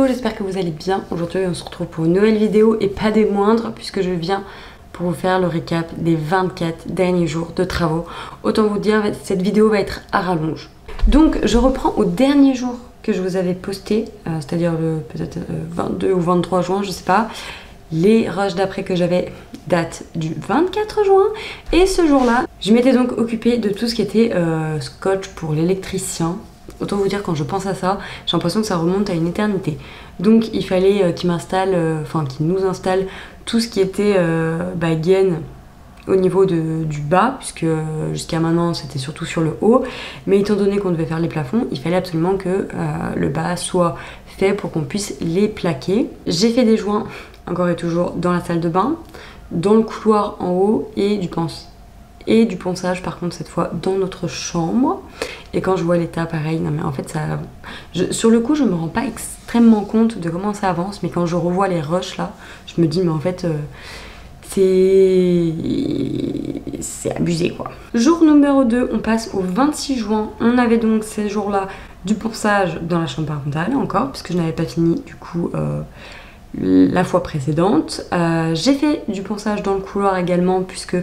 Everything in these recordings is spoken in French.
j'espère que vous allez bien. Aujourd'hui on se retrouve pour une nouvelle vidéo et pas des moindres puisque je viens pour vous faire le récap des 24 derniers jours de travaux. Autant vous dire, cette vidéo va être à rallonge. Donc je reprends au dernier jour que je vous avais posté, c'est-à-dire le peut-être 22 ou 23 juin, je sais pas. Les rushs d'après que j'avais datent du 24 juin et ce jour-là, je m'étais donc occupée de tout ce qui était scotch pour l'électricien. Autant vous dire, quand je pense à ça, j'ai l'impression que ça remonte à une éternité. Donc il fallait qu'il m'installe, qu'il nous installe tout ce qui était gaine au niveau du bas, puisque jusqu'à maintenant c'était surtout sur le haut. Mais étant donné qu'on devait faire les plafonds, il fallait absolument que le bas soit fait pour qu'on puisse les plaquer. J'ai fait des joints, encore et toujours, dans la salle de bain, dans le couloir en haut et du ponçage par contre cette fois dans notre chambre. Et quand je vois l'état, pareil, non mais en fait ça... sur le coup je me rends pas extrêmement compte de comment ça avance, mais quand je revois les rushs là, je me dis mais en fait c'est abusé quoi. Jour numéro 2, on passe au 26 juin. On avait donc ces jours là du ponçage dans la chambre parentale encore, puisque je n'avais pas fini du coup la fois précédente. J'ai fait du ponçage dans le couloir également, puisque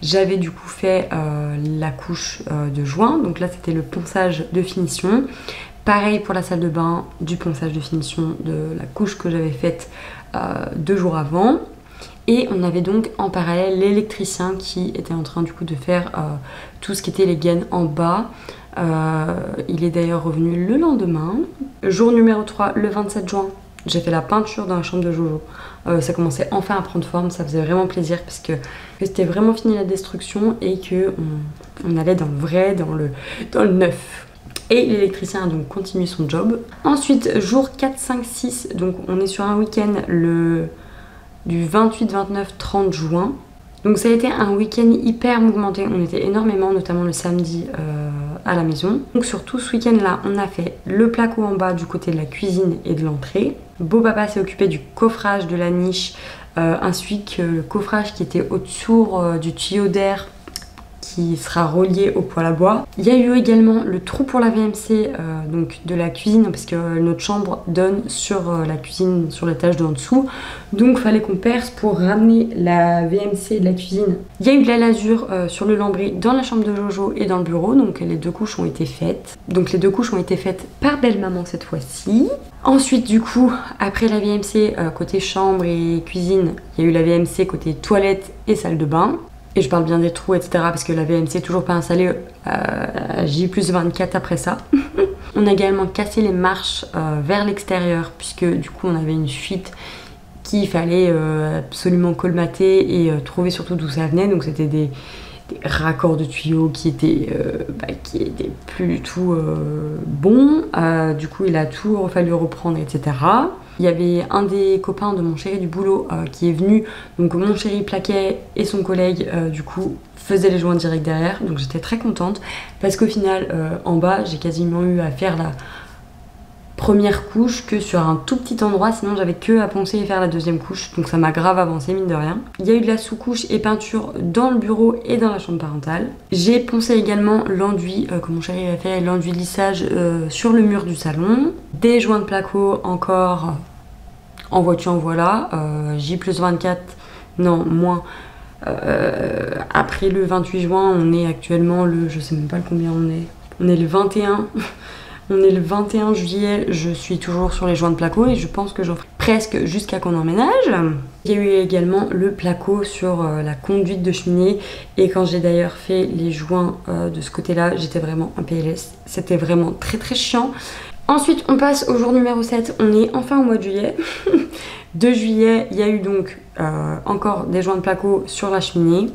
j'avais du coup fait la couche de joint. Donc là c'était le ponçage de finition. Pareil pour la salle de bain, du ponçage de finition de la couche que j'avais faite 2 jours avant. Et on avait donc en parallèle l'électricien qui était en train du coup de faire tout ce qui était les gaines en bas. Il est d'ailleurs revenu le lendemain. Jour numéro 3, le 27 juin. J'ai fait la peinture dans la chambre de Jojo. Ça commençait enfin à prendre forme, ça faisait vraiment plaisir parce que c'était vraiment fini la destruction et que on allait dans le vrai, dans le neuf. Et l'électricien a donc continué son job. Ensuite, jour 4, 5, 6, donc on est sur un week-end du 28, 29, 30 juin. Donc ça a été un week-end hyper mouvementé, on était énormément, notamment le samedi à la maison. Donc sur tout ce week-end-là, on a fait le placo en bas du côté de la cuisine et de l'entrée. Beau papa s'est occupé du coffrage de la niche, ainsi que le coffrage qui était autour du tuyau d'air qui sera relié au poêle à bois. Il y a eu également le trou pour la VMC donc de la cuisine, parce que notre chambre donne sur la cuisine, sur l'étage de en dessous. Donc il fallait qu'on perce pour ramener la VMC de la cuisine. Il y a eu de la lasure sur le lambris dans la chambre de Jojo et dans le bureau, donc les 2 couches ont été faites. Donc les 2 couches ont été faites par belle-maman cette fois-ci. Ensuite du coup, après la VMC côté chambre et cuisine, il y a eu la VMC côté toilette et salle de bain. Et je parle bien des trous, etc. parce que la VMC est toujours pas installée J+24 après ça. On a également cassé les marches vers l'extérieur, puisque du coup on avait une fuite qu'il fallait absolument colmater et trouver surtout d'où ça venait. Donc c'était des raccords de tuyaux qui étaient plus du tout bons. Du coup il a tout fallu reprendre, etc. Il y avait un des copains de mon chéri du boulot qui est venu, donc mon chéri plaquait et son collègue du coup faisait les joints direct derrière, donc j'étais très contente parce qu'au final en bas j'ai quasiment eu à faire la première couche que sur un tout petit endroit, sinon j'avais que à poncer et faire la deuxième couche, donc ça m'a grave avancé mine de rien. Il y a eu de la sous-couche et peinture dans le bureau et dans la chambre parentale. J'ai poncé également l'enduit que mon chéri avait fait, l'enduit de lissage sur le mur du salon. Des joints de placo encore en voiture, voilà, J+24, non, moins. Après le 28 juin, on est actuellement je sais même pas combien on est le 21. On est le 21 juillet, je suis toujours sur les joints de placo et je pense que j'en ferai presque jusqu'à qu'on emménage. Il y a eu également le placo sur la conduite de cheminée, et quand j'ai d'ailleurs fait les joints de ce côté-là, j'étais vraiment en PLS. C'était vraiment très très chiant. Ensuite, on passe au jour numéro 7, on est enfin au mois de juillet. 2 juillet, il y a eu donc encore des joints de placo sur la cheminée.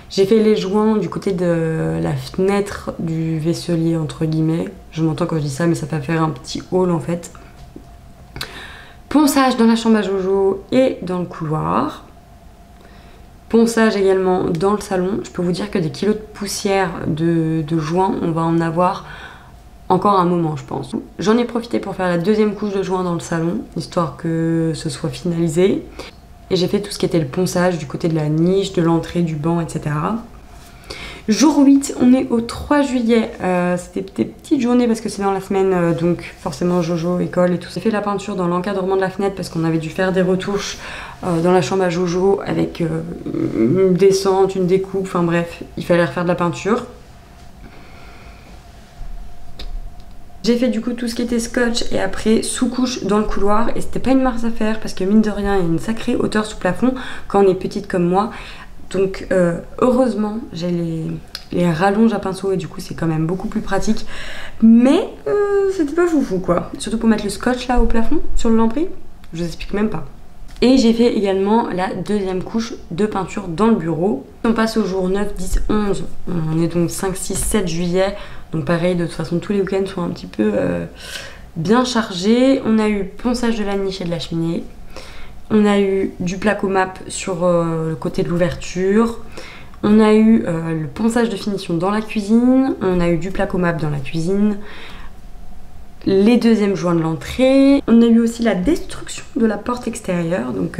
J'ai fait les joints du côté de la fenêtre du vaisselier, entre guillemets. Je m'entends quand je dis ça, mais ça va faire un petit hall en fait. Ponçage dans la chambre à Jojo et dans le couloir. Ponçage également dans le salon. Je peux vous dire que des kilos de poussière de joints, on va en avoir encore un moment, je pense. J'en ai profité pour faire la deuxième couche de joints dans le salon, histoire que ce soit finalisé. Et j'ai fait tout ce qui était le ponçage du côté de la niche, de l'entrée, du banc, etc. Jour 8, on est au 3 juillet. C'était des petites journées parce que c'est dans la semaine, donc forcément Jojo, école et tout. J'ai fait la peinture dans l'encadrement de la fenêtre parce qu'on avait dû faire des retouches dans la chambre à Jojo avec une descente, une découpe, enfin bref, il fallait refaire de la peinture. J'ai fait du coup tout ce qui était scotch et après sous-couche dans le couloir et c'était pas une mince affaire parce que mine de rien il y a une sacrée hauteur sous plafond quand on est petite comme moi. Donc heureusement j'ai les rallonges à pinceau et du coup c'est quand même beaucoup plus pratique. Mais c'était pas foufou quoi. Surtout pour mettre le scotch là au plafond sur le lambris, je vous explique même pas. Et j'ai fait également la deuxième couche de peinture dans le bureau. On passe au jour 9, 10, 11. On est donc 5, 6, 7 juillet. Donc pareil, de toute façon tous les week-ends sont un petit peu bien chargés. On a eu ponçage de la niche et de la cheminée. On a eu du placo map sur le côté de l'ouverture. On a eu le ponçage de finition dans la cuisine. On a eu du placo map dans la cuisine. Les deuxièmes joints de l'entrée. On a eu aussi la destruction de la porte extérieure, donc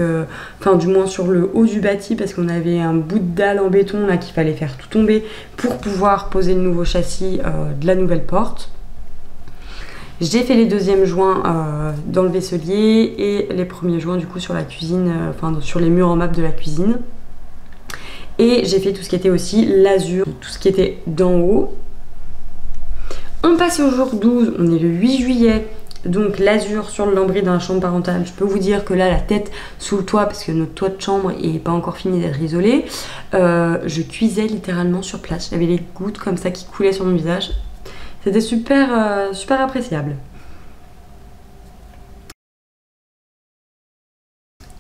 enfin du moins sur le haut du bâti parce qu'on avait un bout de dalle en béton là qu'il fallait faire tout tomber pour pouvoir poser le nouveau châssis de la nouvelle porte. J'ai fait les deuxièmes joints dans le vaisselier et les premiers joints du coup sur la cuisine, enfin sur les murs en map de la cuisine. Et j'ai fait tout ce qui était aussi l'azur, tout ce qui était d'en haut. On passe au jour 12, on est le 8 juillet, donc l'azur sur le lambris dans la chambre parentale. Je peux vous dire que là, la tête sous le toit, parce que notre toit de chambre n'est pas encore fini d'être isolé, je cuisais littéralement sur place. J'avais les gouttes comme ça qui coulaient sur mon visage. C'était super, super appréciable.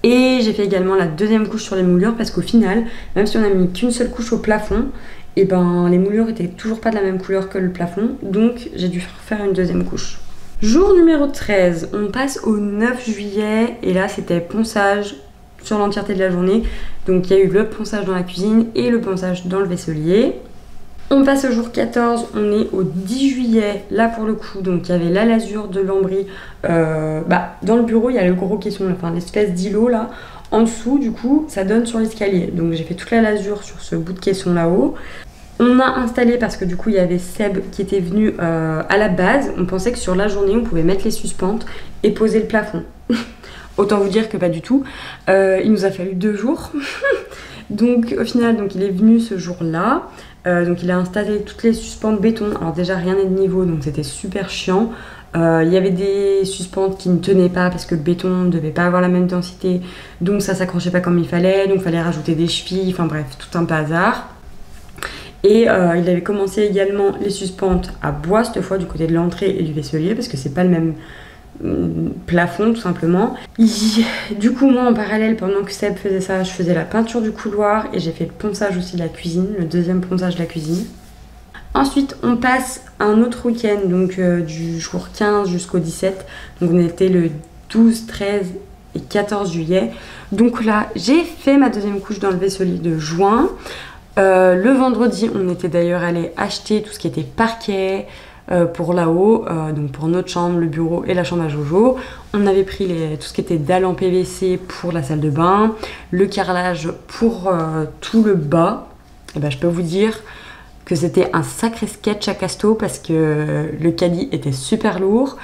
Et j'ai fait également la deuxième couche sur les moulures parce qu'au final, même si on a mis qu'une seule couche au plafond, et ben les moulures étaient toujours pas de la même couleur que le plafond, donc j'ai dû faire une deuxième couche. Jour numéro 13, on passe au 9 juillet et là c'était ponçage sur l'entièreté de la journée. Donc il y a eu le ponçage dans la cuisine et le ponçage dans le vaisselier. On passe au jour 14, on est au 10 juillet, là pour le coup, donc il y avait la lasure de lambris. Dans le bureau, il y a le gros caisson, enfin l'espèce d'îlot là. En dessous, du coup, ça donne sur l'escalier. Donc j'ai fait toute la lasure sur ce bout de caisson là-haut. On a installé, parce que du coup il y avait Seb qui était venu à la base, on pensait que sur la journée on pouvait mettre les suspentes et poser le plafond. Autant vous dire que pas du tout. Il nous a fallu 2 jours. Donc au final, donc, il est venu ce jour-là. Donc il a installé toutes les suspentes béton. Alors déjà rien n'est de niveau, donc c'était super chiant. Il y avait des suspentes qui ne tenaient pas parce que le béton ne devait pas avoir la même densité. Donc ça s'accrochait pas comme il fallait. Donc il fallait rajouter des chevilles. Enfin bref, tout un bazar. Et il avait commencé également les suspentes à bois cette fois du côté de l'entrée et du vaisselier parce que c'est pas le même plafond tout simplement. Du coup moi en parallèle pendant que Seb faisait ça, je faisais la peinture du couloir et j'ai fait le ponçage aussi de la cuisine, le deuxième ponçage de la cuisine. Ensuite on passe un autre week-end donc du jour 15 jusqu'au 17, donc on était le 12, 13 et 14 juillet. Donc là j'ai fait ma deuxième couche dans le vaisselier de juin. Le vendredi, on était d'ailleurs allé acheter tout ce qui était parquet pour là-haut, donc pour notre chambre, le bureau et la chambre à Jojo. On avait pris tout ce qui était dalle en PVC pour la salle de bain, le carrelage pour tout le bas. Et ben, je peux vous dire que c'était un sacré sketch à Casto parce que le caddie était super lourd.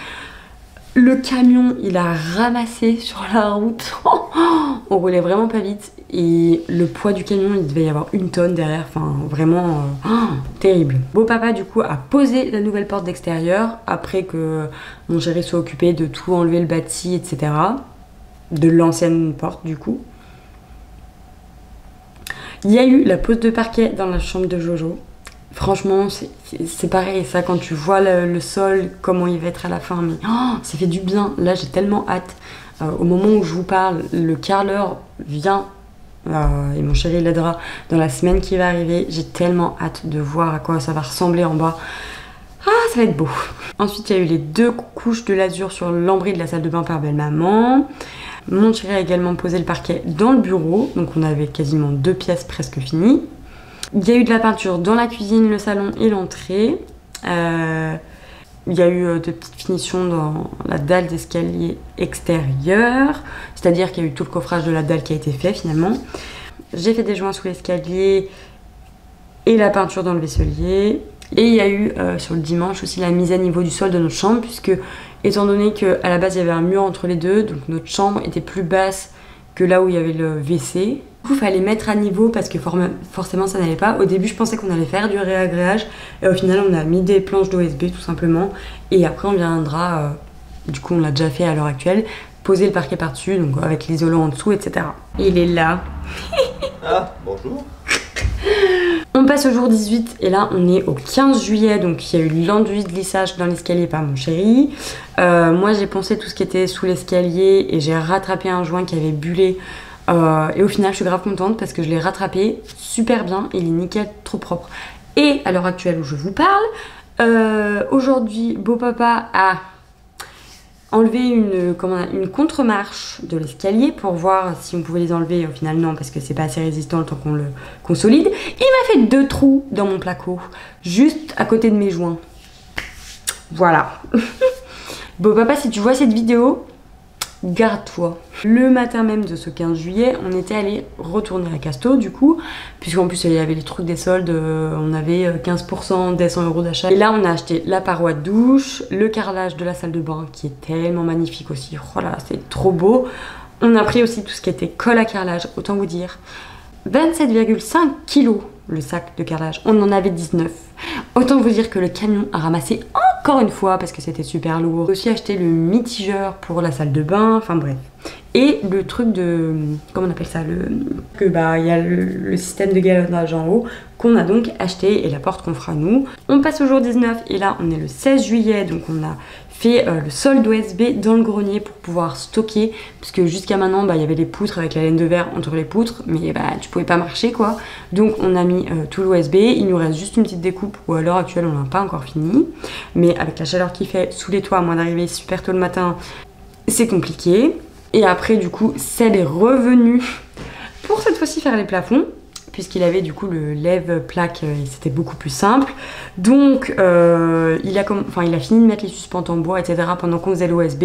Le camion, il a ramassé sur la route. On roulait vraiment pas vite. Et le poids du camion, il devait y avoir 1 tonne derrière. Enfin, vraiment terrible. Beau papa, du coup, a posé la nouvelle porte d'extérieur. Après que mon chéri soit occupé de tout enlever le bâti, etc. De l'ancienne porte, du coup. Il y a eu la pose de parquet dans la chambre de Jojo. Franchement, c'est pareil, ça, quand tu vois le sol, comment il va être à la fin, mais ça fait du bien. Là, j'ai tellement hâte. Au moment où je vous parle, le carreleur vient, et mon chéri l'aidera dans la semaine qui va arriver. J'ai tellement hâte de voir à quoi ça va ressembler en bas. Ah, ça va être beau. Ensuite, il y a eu les 2 couches de lasure sur le lambris de la salle de bain par belle-maman. Mon chéri a également posé le parquet dans le bureau, donc on avait quasiment 2 pièces presque finies. Il y a eu de la peinture dans la cuisine, le salon et l'entrée. Il y a eu de petites finitions dans la dalle d'escalier extérieure, c'est-à-dire qu'il y a eu tout le coffrage de la dalle qui a été fait finalement. J'ai fait des joints sous l'escalier et la peinture dans le vaisselier. Et il y a eu sur le dimanche aussi la mise à niveau du sol de notre chambre, puisque étant donné qu'à la base il y avait un mur entre les deux, donc notre chambre était plus basse que là où il y avait le WC. Du coup il fallait mettre à niveau parce que forcément ça n'allait pas. Au début je pensais qu'on allait faire du réagréage et au final on a mis des planches d'OSB tout simplement. Et après on viendra, du coup on l'a déjà fait à l'heure actuelle, poser le parquet par dessus, donc avec l'isolant en dessous, etc. Il est là. Ah, bonjour. On passe au jour 18 et là on est au 15 juillet, donc il y a eu l'enduit de lissage dans l'escalier par mon chéri. Moi j'ai poncé tout ce qui était sous l'escalier et j'ai rattrapé un joint qui avait bullé. Et au final je suis grave contente parce que je l'ai rattrapé super bien, il est nickel, trop propre. Et à l'heure actuelle où je vous parle, aujourd'hui beau papa a enlevé une contre-marche de l'escalier pour voir si on pouvait les enlever. Au final non, parce que c'est pas assez résistant le temps qu'on le consolide. Il m'a fait 2 trous dans mon placo, juste à côté de mes joints. Voilà. Bon papa, si tu vois cette vidéo, garde-toi. Le matin même de ce 15 juillet, on était allé retourner à Casto du coup, puisqu'en plus il y avait les trucs des soldes, on avait 15% des 100 € d'achat. Et là on a acheté la paroi de douche, le carrelage de la salle de bain qui est tellement magnifique aussi, oh là là c'est trop beau. On a pris aussi tout ce qui était colle à carrelage, autant vous dire 27,5 kg le sac de carrelage, on en avait 19. Autant vous dire que le camion a ramassé encore une fois parce que c'était super lourd. J'ai aussi acheté le mitigeur pour la salle de bain, enfin bref. Et le truc de, comment on appelle ça, il y a le système de galonnage en haut qu'on a donc acheté et la porte qu'on fera nous. On passe au jour 19 et là on est le 16 juillet, donc on a fait le solde OSB dans le grenier pour pouvoir stocker, parce que jusqu'à maintenant il y avait les poutres avec la laine de verre entre les poutres, mais tu pouvais pas marcher quoi. Donc on a mis tout l'OSB, il nous reste juste une petite découpe où à l'heure actuelle on n'a pas encore fini, mais avec la chaleur qu'il fait sous les toits, à moins d'arriver super tôt le matin, c'est compliqué. Et après du coup Seb est revenu pour cette fois-ci faire les plafonds, puisqu'il avait du coup le lève-plaque et c'était beaucoup plus simple. Donc il a fini de mettre les suspentes en bois, etc. pendant qu'on faisait l'OSB,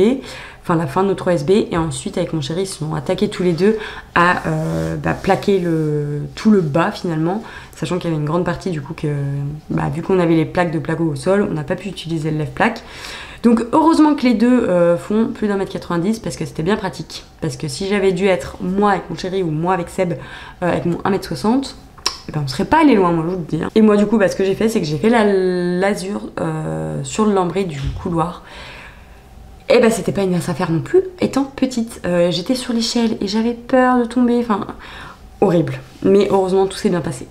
enfin la fin de notre OSB. Et ensuite avec mon chéri ils se sont attaqués tous les deux à plaquer tout le bas finalement, sachant qu'il y avait une grande partie du coup que, vu qu'on avait les plaques de placo au sol, on n'a pas pu utiliser le lève-plaque. Donc heureusement que les deux font plus d'1,90 m parce que c'était bien pratique. Parce que si j'avais dû être moi avec mon chéri ou moi avec Seb avec mon 1,60 m, on serait pas allé loin, moi je vous le dis. Et moi du coup ce que j'ai fait, c'est que j'ai fait la lasure sur le lambris du couloir. Et c'était pas une mince affaire non plus, étant petite. J'étais sur l'échelle et j'avais peur de tomber, enfin horrible. Mais heureusement tout s'est bien passé.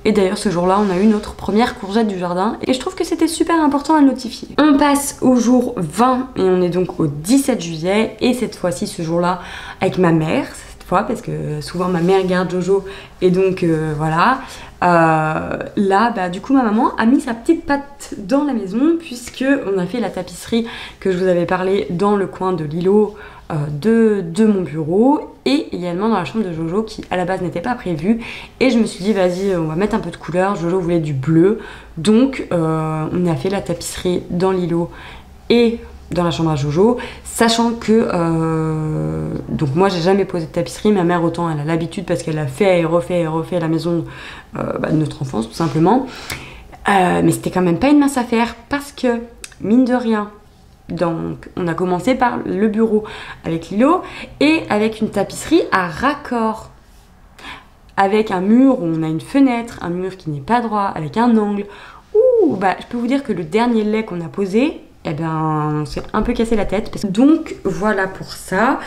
Et d'ailleurs ce jour-là on a eu notre première courgette du jardin et je trouve que c'était super important à le notifier. On passe au jour 20 et on est donc au 17 juillet et cette fois-ci ce jour-là avec ma mère, cette fois parce que souvent ma mère garde Jojo et donc voilà. Là du coup ma maman a mis sa petite patte dans la maison puisque on a fait la tapisserie que je vous avais parlé dans le coin de l'îlot de mon bureau et également dans la chambre de Jojo qui à la base n'était pas prévue, et je me suis dit vas-y on va mettre un peu de couleur. Jojo voulait du bleu, donc on a fait la tapisserie dans l'îlot et dans la chambre à Jojo, sachant que donc moi j'ai jamais posé de tapisserie, ma mère autant elle a l'habitude parce qu'elle a fait et refait la maison de notre enfance tout simplement, mais c'était quand même pas une mince affaire parce que mine de rien, donc on a commencé par le bureau avec l'îlot et avec une tapisserie à raccord, avec un mur où on a une fenêtre, un mur qui n'est pas droit, avec un angle. Ouh, je peux vous dire que le dernier lait qu'on a posé, on s'est un peu cassé la tête. Donc voilà pour ça.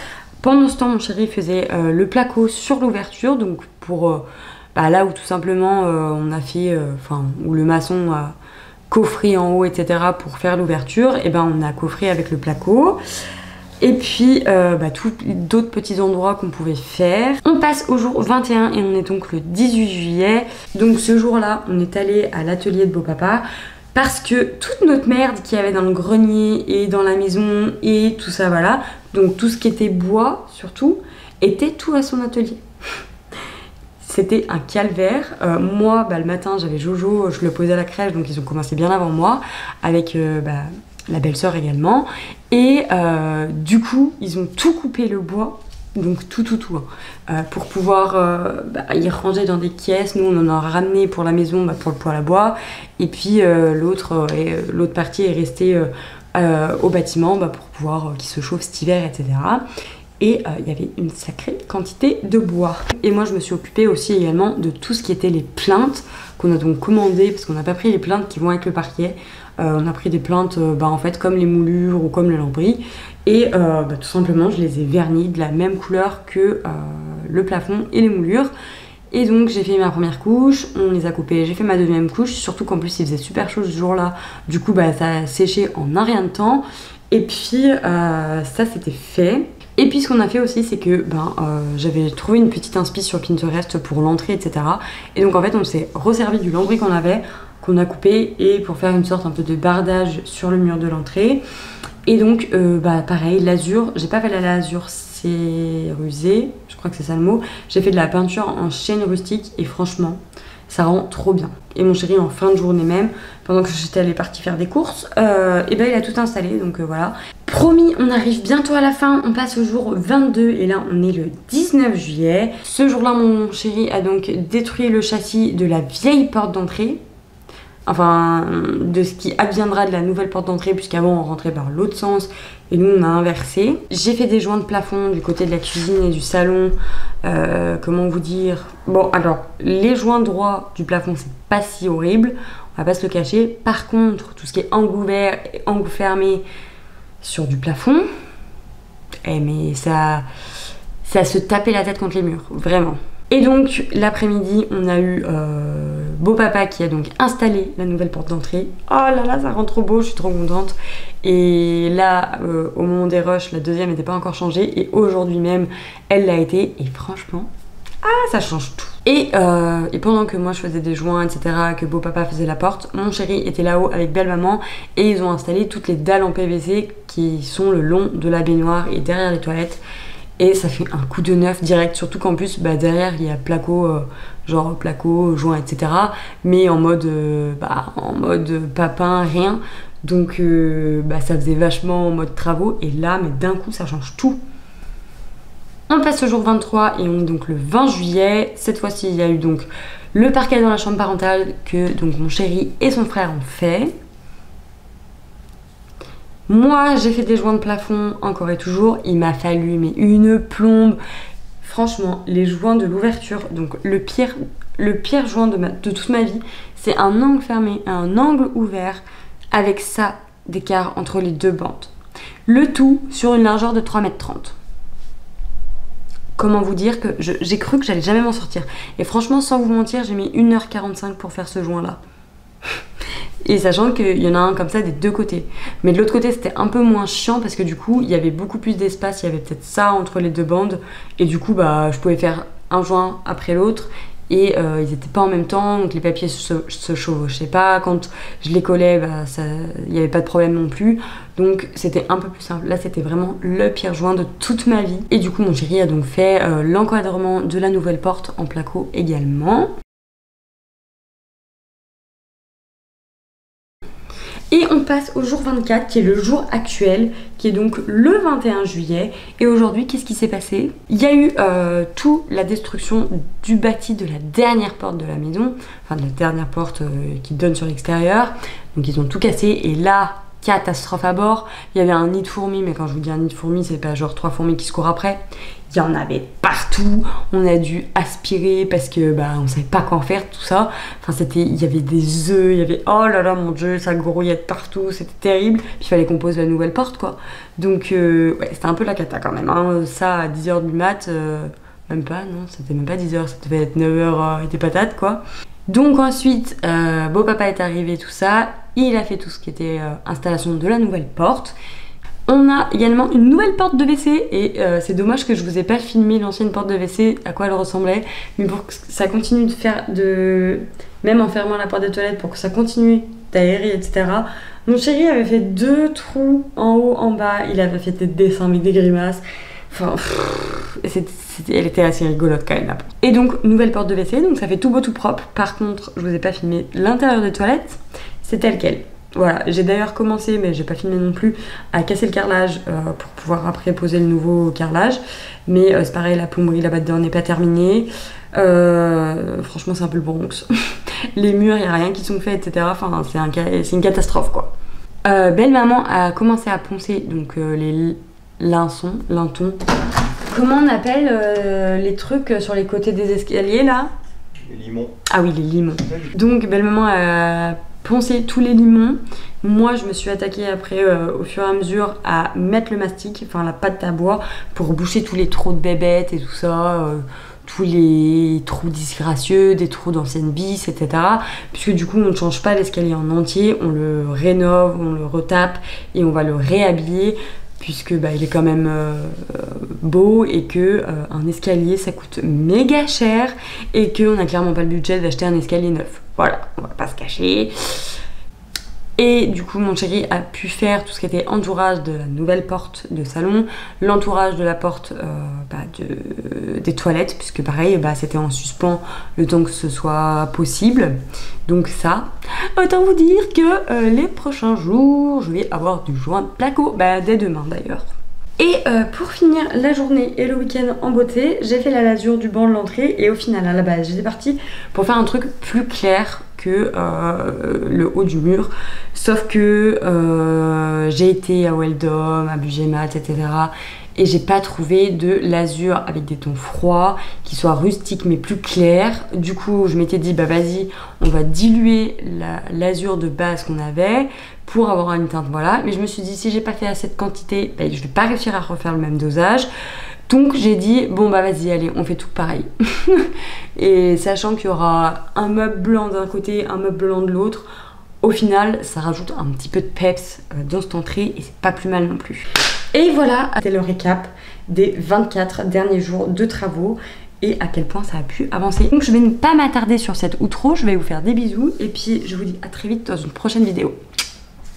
Pendant ce temps mon chéri faisait le placo sur l'ouverture, donc pour là où tout simplement on a fait, où le maçon a coffré en haut, etc. pour faire l'ouverture, et on a coffré avec le placo. Et puis d'autres petits endroits qu'on pouvait faire. On passe au jour 21 et on est donc le 18 juillet. Donc ce jour-là, on est allé à l'atelier de beau papa parce que toute notre merde qu'il y avait dans le grenier et dans la maison et tout ça, voilà, donc tout ce qui était bois surtout, était tout à son atelier. C'était un calvaire. Moi, le matin, j'avais Jojo, je le posais à la crèche, donc ils ont commencé bien avant moi, avec la belle-sœur également. Et du coup, ils ont tout coupé le bois Donc tout, pour pouvoir y ranger dans des caisses. Nous, on en a ramené pour la maison, pour le poêle à bois. Et puis l'autre partie est restée au bâtiment pour pouvoir qu'il se chauffe cet hiver, etc. Et il y avait une sacrée quantité de bois. Et moi, je me suis occupée aussi également de tout ce qui était les plinthes qu'on a donc commandées, parce qu'on n'a pas pris les plinthes qui vont avec le parquet. On a pris des plinthes en fait comme les moulures ou comme le lambris. Et tout simplement, je les ai vernis de la même couleur que le plafond et les moulures. Et donc j'ai fait ma première couche, on les a coupées, j'ai fait ma deuxième couche, surtout qu'en plus il faisait super chaud ce jour-là. Du coup, ça a séché en un rien de temps. Et puis ça, c'était fait. Et puis ce qu'on a fait aussi, c'est que j'avais trouvé une petite inspi sur Pinterest pour l'entrée, etc. Et donc en fait, on s'est resservi du lambris qu'on avait, qu'on a coupé, et pour faire une sorte un peu de bardage sur le mur de l'entrée. Et donc pareil, l'azur, j'ai pas fait la l'azur rusé, je crois que c'est ça le mot. J'ai fait de la peinture en chêne rustique et franchement, ça rend trop bien. Et mon chéri, en fin de journée même, pendant que j'étais allée partie faire des courses, il a tout installé, donc voilà. Promis, on arrive bientôt à la fin, on passe au jour 22 et là on est le 19 juillet. Ce jour-là, mon chéri a donc détruit le châssis de la vieille porte d'entrée. Enfin, de ce qui adviendra de la nouvelle porte d'entrée, puisqu'avant on rentrait par l'autre sens et nous on a inversé. J'ai fait des joints de plafond du côté de la cuisine et du salon. Comment vous dire? Bon, alors, les joints droits du plafond, c'est pas si horrible, on va pas se le cacher. Par contre, tout ce qui est engout ouvert et engout fermé sur du plafond, mais ça se tapait la tête contre les murs, vraiment. Et donc l'après-midi, on a eu beau papa qui a donc installé la nouvelle porte d'entrée. Oh là là, ça rend trop beau, je suis trop contente. Et là, au moment des rushs, la deuxième n'était pas encore changée. Et aujourd'hui même, elle l'a été. Et franchement, ça change tout. Et pendant que moi je faisais des joints, etc., que beau papa faisait la porte, mon chéri était là-haut avec belle maman. Et ils ont installé toutes les dalles en PVC qui sont le long de la baignoire et derrière les toilettes. Et ça fait un coup de neuf direct, surtout qu'en plus derrière il y a placo, genre placo, joint, etc. Mais en mode pas peint, rien. Donc ça faisait vachement en mode travaux. Et là, mais d'un coup ça change tout. On passe au jour 23 et on est donc le 20 juillet. Cette fois-ci il y a eu donc le parquet dans la chambre parentale que donc mon chéri et son frère ont fait. Moi, j'ai fait des joints de plafond, encore et toujours. Il m'a fallu une plombe. Franchement, les joints de l'ouverture, donc le pire joint de toute ma vie, c'est un angle fermé et un angle ouvert avec ça d'écart entre les deux bandes. Le tout sur une largeur de 3,30 m. Comment vous dire que j'ai cru que j'allais jamais m'en sortir. Et franchement, sans vous mentir, j'ai mis 1h45 pour faire ce joint-là. Et sachant qu'il y en a un comme ça des deux côtés. Mais de l'autre côté, c'était un peu moins chiant parce que du coup, il y avait beaucoup plus d'espace. Il y avait peut-être ça entre les deux bandes. Et du coup, je pouvais faire un joint après l'autre. Et ils n'étaient pas en même temps, donc les papiers se chevauchaient pas. Quand je les collais, il n'y avait pas de problème non plus. Donc c'était un peu plus simple. Là, c'était vraiment le pire joint de toute ma vie. Et du coup, mon chéri a donc fait l'encadrement de la nouvelle porte en placo également. Et on passe au jour 24, qui est le jour actuel, qui est donc le 21 juillet. Et aujourd'hui, qu'est-ce qui s'est passé? Il y a eu toute la destruction du bâti de la dernière porte de la maison, enfin de la dernière porte qui donne sur l'extérieur. Donc ils ont tout cassé et là, catastrophe à bord. Il y avait un nid de fourmis, mais quand je vous dis un nid de fourmis, c'est pas genre 3 fourmis qui se courent après. Il y en avait partout, on a dû aspirer parce que on savait pas quoi en faire, tout ça. Enfin il y avait des œufs, il y avait, oh là là mon dieu, ça grouillait de partout, c'était terrible. Puis il fallait qu'on pose la nouvelle porte quoi. Donc ouais, c'était un peu la cata quand même, hein. Ça à 10h du mat, même pas, non, c'était même pas 10h, ça devait être 9h et des patates quoi. Donc ensuite, beau papa est arrivé, tout ça, il a fait tout ce qui était installation de la nouvelle porte. On a également une nouvelle porte de WC et c'est dommage que je vous ai pas filmé l'ancienne porte de WC, à quoi elle ressemblait, mais pour que ça continue de faire même en fermant la porte des toilettes, pour que ça continue d'aérer, etc. Mon chéri avait fait 2 trous en haut, en bas, il avait fait des dessins avec des grimaces. Enfin, elle était assez rigolote quand même la porte. Et donc, nouvelle porte de WC, donc ça fait tout beau tout propre. Par contre, je vous ai pas filmé l'intérieur des toilettes, c'est tel quel. Voilà, j'ai d'ailleurs commencé, mais j'ai pas filmé non plus, à casser le carrelage pour pouvoir après poser le nouveau carrelage. Mais c'est pareil, la plomberie là-bas dedans n'est pas terminée. Franchement, c'est un peu le Bronx. Les murs, il n'y a rien qui sont faits, etc. Enfin, c'est une catastrophe, quoi. Belle maman a commencé à poncer donc les lintons. Comment on appelle les trucs sur les côtés des escaliers là? Les limons. Ah oui, les limons. Donc belle maman a poncé tous les limons. Moi je me suis attaquée après au fur et à mesure à mettre le mastic, enfin la pâte à bois, pour boucher tous les trous de bébêtes et tout ça, tous les trous disgracieux, des trous d'anciennes bis, etc. Puisque du coup on ne change pas l'escalier en entier, on le rénove, on le retape et on va le réhabiller, puisque bah, il est quand même beau et que un escalier ça coûte méga cher et qu'on n'a clairement pas le budget d'acheter un escalier neuf. Voilà, on va pas se cacher. Et du coup mon chéri a pu faire tout ce qui était entourage de la nouvelle porte de salon, l'entourage de la porte des toilettes, puisque pareil bah, c'était en suspens le temps que ce soit possible. Donc ça, autant vous dire que les prochains jours je vais avoir du joint de placo, bah, dès demain d'ailleurs. Et pour finir la journée et le week-end en beauté, j'ai fait la lasure du banc de l'entrée et au final à la base j'étais partie pour faire un truc plus clair que le haut du mur, sauf que j'ai été à Weldom, à Bugema, etc. et j'ai pas trouvé de lasure avec des tons froids, qui soit rustique mais plus clair. Du coup je m'étais dit bah vas-y, on va diluer la lasure de base qu'on avait pour avoir une teinte, voilà. Mais je me suis dit si j'ai pas fait assez de quantité, bah, je vais pas réussir à refaire le même dosage. Donc j'ai dit bon bah vas-y, allez, on fait tout pareil. Et sachant qu'il y aura un meuble blanc d'un côté, un meuble blanc de l'autre, au final ça rajoute un petit peu de peps dans cette entrée et c'est pas plus mal non plus. Et voilà, c'était le récap des 24 derniers jours de travaux et à quel point ça a pu avancer. Donc je vais ne pas m'attarder sur cette outro, je vais vous faire des bisous et puis je vous dis à très vite dans une prochaine vidéo.